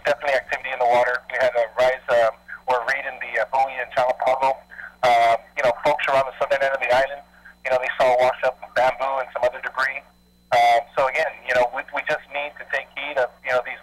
definitely activity in the water. We had a rise or a read in the buoy in Chalapago. Folks around the southern end of the island, they saw wash up bamboo and some other debris. So again, we just need to take heed of, these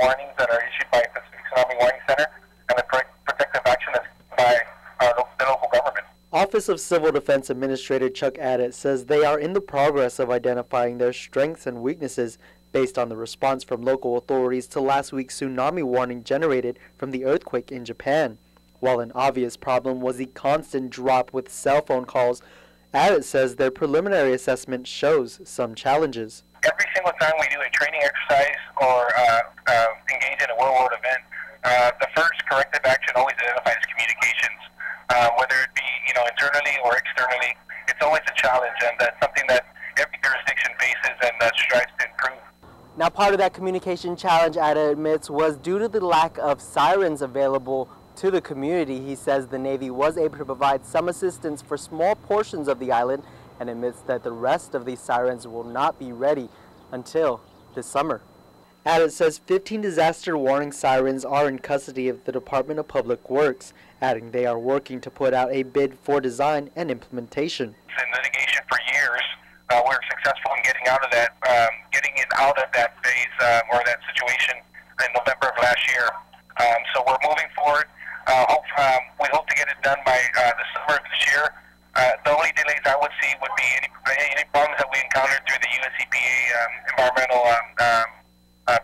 warnings that are issued by Pacific Tsunami Warning Center and the protective action that's by the local government. Office of Civil Defense Administrator Chuck Addett says they are in the progress of identifying their strengths and weaknesses based on the response from local authorities to last week's tsunami warning generated from the earthquake in Japan. While an obvious problem was the constant drop with cell phone calls, Addett says their preliminary assessment shows some challenges. Every single time we do a training exercise or engage in a world event, the first corrective action always identifies communications, whether it be internally or externally. It's always a challenge, and that's something that every jurisdiction faces and strives to improve. Now, part of that communication challenge, Addett admits, was due to the lack of sirens available to the community. He says the Navy was able to provide some assistance for small portions of the island and admits that the rest of these sirens will not be ready until this summer. Addett says 15 disaster warning sirens are in custody of the Department of Public Works, adding they are working to put out a bid for design and implementation. In litigation for years, we're successful in getting out of that phase or that situation in November of last year. So we're moving forward. We hope to get it done by the summer of this year. The only delays I would see would be any problems that we encountered through the US EPA environmental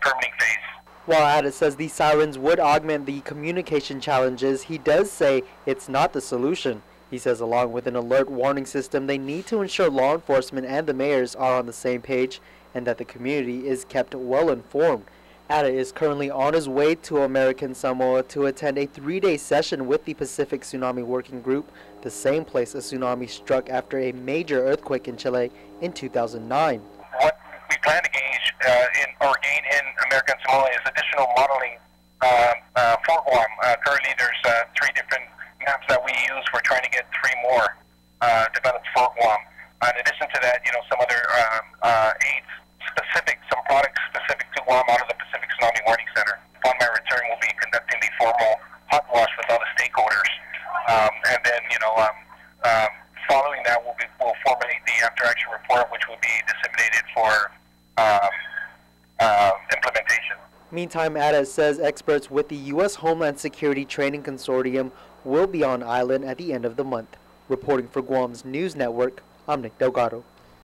permitting phase. While Addett says these sirens would augment the communication challenges, he does say it's not the solution. He says along with an alert warning system, they need to ensure law enforcement and the mayors are on the same page and that the community is kept well informed. Addett is currently on his way to American Samoa to attend a 3-day session with the Pacific Tsunami Working Group, the same place a tsunami struck after a major earthquake in Chile in 2009. What we plan to gain in American Samoa is additional modeling for Guam. Currently there's 3 different maps that we use. We're trying to get 3 more developed for Guam. In addition to that, some other aids some products specific to Guam out of the Pacific Tsunami Warning Center. Upon my return, we'll be conducting the formal hot wash with all the stakeholders. And then, following that, we'll formulate the after-action report, which will be disseminated for implementation. Meantime, Addett says experts with the U.S. Homeland Security Training Consortium will be on island at the end of the month. Reporting for Guam's News Network, I'm Nick Delgado.